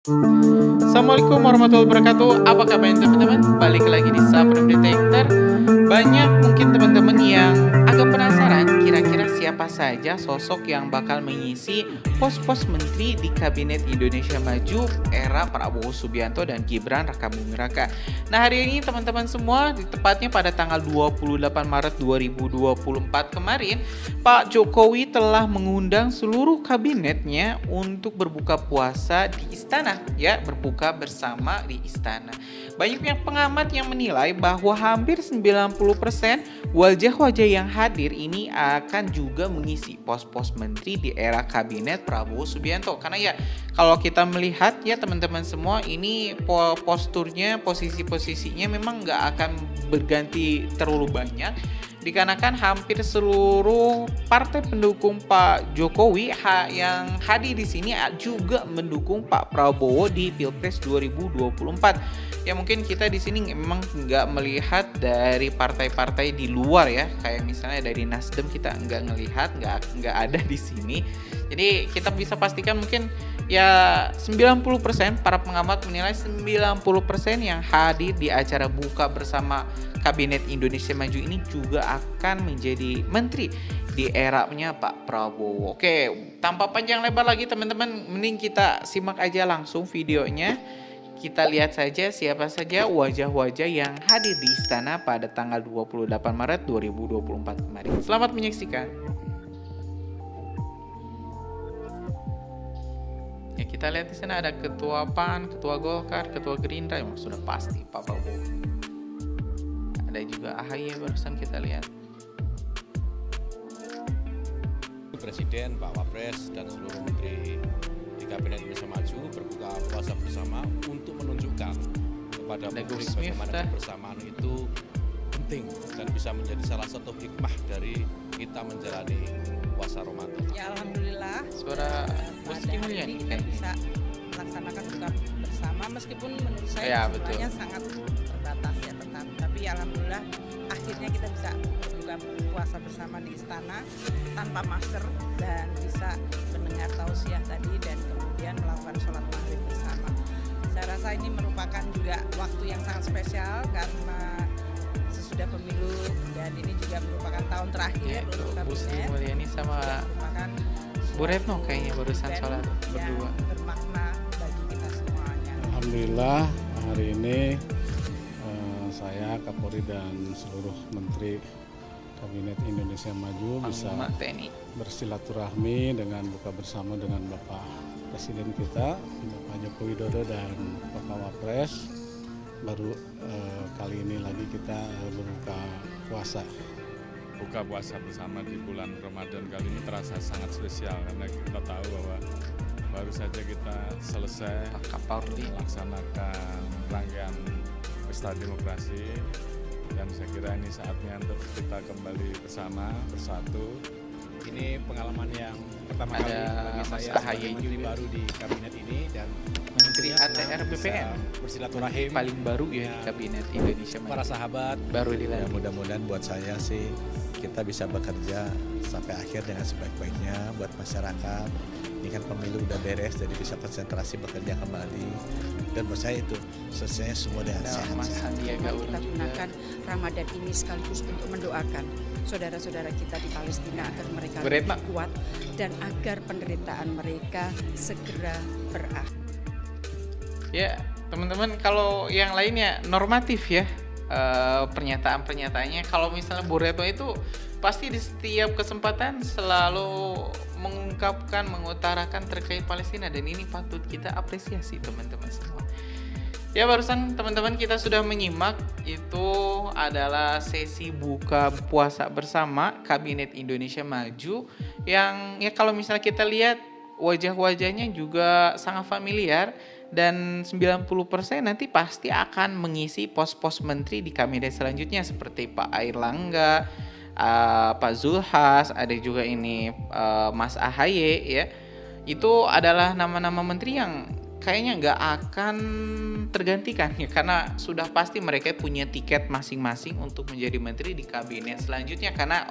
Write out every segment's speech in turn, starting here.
Assalamualaikum warahmatullahi wabarakatuh. Apa kabar teman-teman? Balik lagi di Sapram Detector. Banyak mungkin teman-teman yang agak penasaran kira-kira siapa saja sosok yang bakal mengisi pos-pos menteri di Kabinet Indonesia Maju era Prabowo Subianto dan Gibran Rakabuming Raka. Nah, hari ini teman-teman semua, tepatnya pada tanggal 28 Maret 2024 kemarin, Pak Jokowi telah mengundang seluruh kabinetnya untuk berbuka puasa di istana, ya, berbuka bersama di istana. Banyak pengamat yang menilai bahwa hampir 90% wajah-wajah yang hadir ini akan juga mengisi pos-pos menteri di era kabinet Prabowo Subianto. Karena ya kalau kita melihat ya teman-teman semua, ini posturnya, posisi-posisinya memang nggak akan berganti terlalu banyak, dikarenakan hampir seluruh partai pendukung Pak Jokowi yang hadir di sini juga mendukung Pak Prabowo di Pilpres 2024. Ya mungkin kita di sini memang nggak melihat dari partai-partai di luar ya, kayak misalnya dari Nasdem kita nggak ngelihat, nggak ada di sini. Jadi kita bisa pastikan mungkin ya 90%, para pengamat menilai 90% yang hadir di acara buka bersama Kabinet Indonesia Maju ini juga akan menjadi menteri di eranya Pak Prabowo. Oke, tanpa panjang lebar lagi teman-teman, mending kita simak aja langsung videonya. Kita lihat saja siapa saja wajah-wajah yang hadir di istana pada tanggal 28 Maret 2024 kemarin. Selamat menyaksikan. Ya, kita lihat di sana ada Ketua PAN, Ketua Golkar, Ketua Gerindra, yang sudah pasti Pak Prabowo. Ada juga AHY barusan kita lihat. Presiden, Pak Wapres, dan seluruh menteri di Kabinet Indonesia Maju berbuka puasa bersama untuk menunjukkan kepada publik bagaimana kebersamaan itu penting dan bisa menjadi salah satu hikmah dari kita menjalani puasa Ramadan. Ya alhamdulillah. Suara musik pada ini kita bisa melaksanakan buka bersama meskipun menurut saya ya, jumlahnya sangat terbatas ya, tapi alhamdulillah akhirnya kita bisa berbuka puasa bersama di istana tanpa masker dan bisa mendengar tausiah tadi dan kemudian melakukan sholat maghrib bersama. Saya rasa ini merupakan juga waktu yang sangat spesial karena sesudah pemilu dan ini juga merupakan tahun terakhir untuk Bu Sri kabinet. Mulyani sama Bu Retno kayaknya barusan sholat berdua. Bermakna bagi kita semuanya. Alhamdulillah hari ini saya, Kapolri dan seluruh Menteri Kabinet Indonesia Maju bisa bersilaturahmi dengan buka bersama dengan Bapak Presiden kita, Bapak Joko Widodo dan Bapak Wapres. Baru kali ini lagi kita berbuka puasa. Buka puasa bersama di bulan Ramadan kali ini terasa sangat spesial karena kita tahu bahwa baru saja kita selesai melaksanakan rangkaian pesta demokrasi dan saya kira ini saatnya untuk kita kembali bersama, bersatu. Ini pengalaman yang pertama kali bagi saya sebagai menteri baru di kabinet ini dan Menteri ATR BPN bersilaturahim paling baru ya di Kabinet Indonesia Maju. Para sahabat Baru dilantik. Ya, mudah-mudahan buat saya sih kita bisa bekerja sampai akhir dengan sebaik-baiknya buat masyarakat. Ini kan pemilu udah beres jadi bisa konsentrasi bekerja kembali dan buat saya itu selesai semua dengan sehat-sehat. Kita gunakan Ramadan ini sekaligus untuk mendoakan saudara-saudara kita di Palestina agar mereka lebih kuat dan agar penderitaan mereka segera berakhir. Ya teman-teman, kalau yang lainnya normatif ya pernyataan-pernyataannya. Kalau misalnya Bu Retno itu pasti di setiap kesempatan selalu mengungkapkan, mengutarakan terkait Palestina dan ini patut kita apresiasi teman-teman semua. Ya barusan teman-teman kita sudah menyimak, itu adalah sesi buka puasa bersama Kabinet Indonesia Maju yang ya kalau misalnya kita lihat wajah-wajahnya juga sangat familiar dan 90% nanti pasti akan mengisi pos-pos menteri di kabinet selanjutnya seperti Pak Airlangga, Pak Zulhas, ada juga ini Mas AHY ya. Itu adalah nama-nama menteri yang kayaknya nggak akan tergantikan ya, karena sudah pasti mereka punya tiket masing-masing untuk menjadi menteri di kabinet selanjutnya karena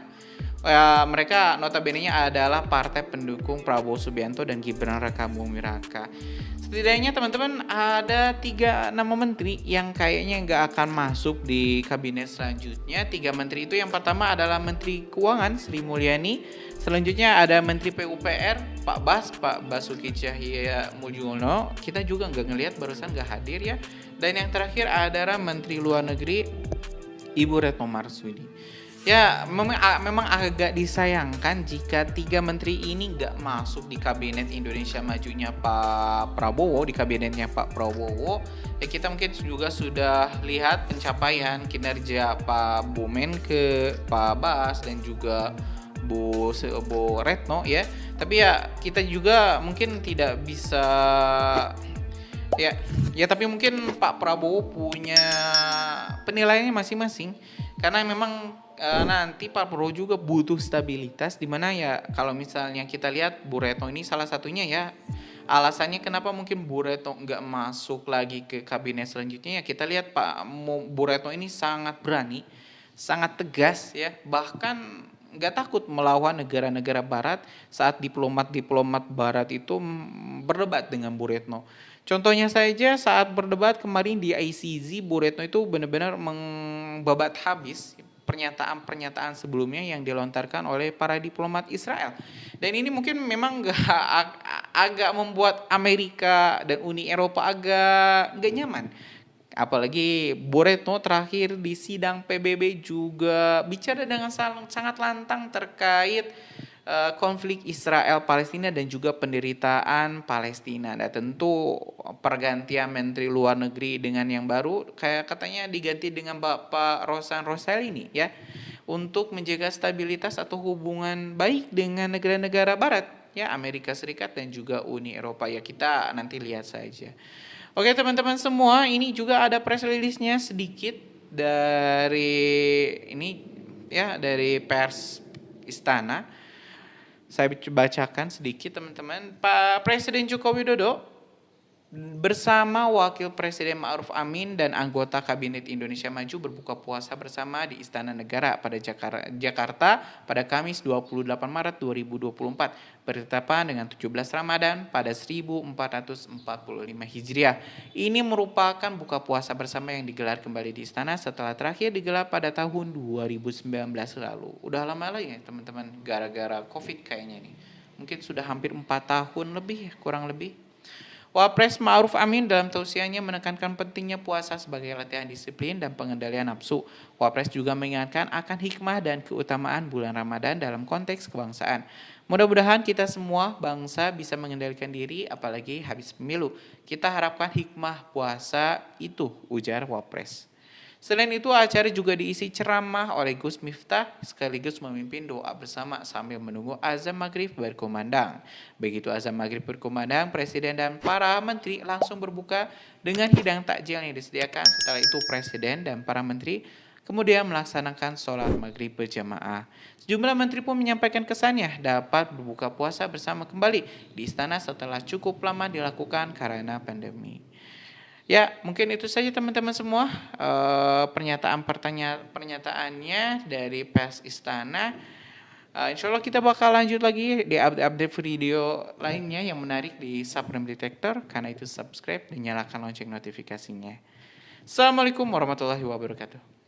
mereka notabene-nya adalah partai pendukung Prabowo Subianto dan Gibran Rakabuming Raka. Setidaknya teman-teman ada 3 nama menteri yang kayaknya nggak akan masuk di kabinet selanjutnya. 3 menteri itu yang pertama adalah Menteri Keuangan Sri Mulyani. Selanjutnya ada Menteri PUPR Pak Basuki Cahaya Mulyono. Kita juga nggak ngelihat, barusan nggak hadir ya. Dan yang terakhir adalah Menteri Luar Negeri Ibu Retno Marsudi. Ya, memang agak disayangkan jika 3 menteri ini nggak masuk di kabinet Indonesia Majunya Pak Prabowo, di kabinetnya Pak Prabowo. Ya, kita mungkin juga sudah lihat pencapaian kinerja Pak Bumenke, Pak Bas, dan juga Bu Retno ya. Tapi ya kita juga mungkin tidak bisa ya tapi mungkin Pak Prabowo punya penilaiannya masing-masing, karena memang nanti Pak Prabowo juga butuh stabilitas, dimana ya kalau misalnya kita lihat Bu Retno ini salah satunya ya alasannya kenapa mungkin Bu Retno nggak masuk lagi ke kabinet selanjutnya ya, kita lihat Bu Retno ini sangat berani, sangat tegas ya, bahkan nggak takut melawan negara-negara barat saat diplomat barat itu berdebat dengan Bu Retno. Contohnya saja saat berdebat kemarin di ICZ, Bu Retno itu benar-benar membabat habis pernyataan-pernyataan sebelumnya yang dilontarkan oleh para diplomat Israel. Dan ini mungkin memang agak membuat Amerika dan Uni Eropa agak nggak nyaman. Apalagi Bu Retno terakhir di sidang PBB juga bicara dengan sangat lantang terkait konflik Israel-Palestina dan juga penderitaan Palestina. Dan tentu pergantian Menteri Luar Negeri dengan yang baru kayak katanya diganti dengan Bapak Rosan Roslani ya, untuk menjaga stabilitas atau hubungan baik dengan negara-negara barat ya, Amerika Serikat dan juga Uni Eropa ya, kita nanti lihat saja. Oke teman-teman semua, ini juga ada press release-nya sedikit dari ini ya, dari pers Istana. Saya bacakan sedikit teman-teman. Pak Presiden Joko Widodo bersama Wakil Presiden Ma'ruf Amin dan anggota Kabinet Indonesia Maju berbuka puasa bersama di Istana Negara pada Jakarta pada Kamis 28 Maret 2024 bertepatan dengan 17 Ramadan pada 1445 Hijriah. Ini merupakan buka puasa bersama yang digelar kembali di Istana setelah terakhir digelar pada tahun 2019 lalu. Udah lama lagi ya teman-teman, gara-gara Covid kayaknya nih. Mungkin sudah hampir 4 tahun lebih, kurang lebih. Wapres Ma'ruf Amin dalam tausiahnya menekankan pentingnya puasa sebagai latihan disiplin dan pengendalian nafsu. Wapres juga mengingatkan akan hikmah dan keutamaan bulan Ramadan dalam konteks kebangsaan. Mudah-mudahan kita semua bangsa bisa mengendalikan diri apalagi habis pemilu. Kita harapkan hikmah puasa itu, ujar Wapres. Selain itu acara juga diisi ceramah oleh Gus Miftah sekaligus memimpin doa bersama sambil menunggu azan maghrib berkumandang. Begitu azan maghrib berkumandang, Presiden dan para menteri langsung berbuka dengan hidang takjil yang disediakan. Setelah itu Presiden dan para menteri kemudian melaksanakan sholat maghrib berjamaah. Sejumlah menteri pun menyampaikan kesannya dapat berbuka puasa bersama kembali di istana setelah cukup lama dilakukan karena pandemi. Ya, mungkin itu saja teman-teman semua pernyataannya dari pers Istana. Insya Allah kita bakal lanjut lagi di update video lainnya yang menarik di Supreme Detector. Karena itu subscribe dan nyalakan lonceng notifikasinya. Assalamualaikum warahmatullahi wabarakatuh.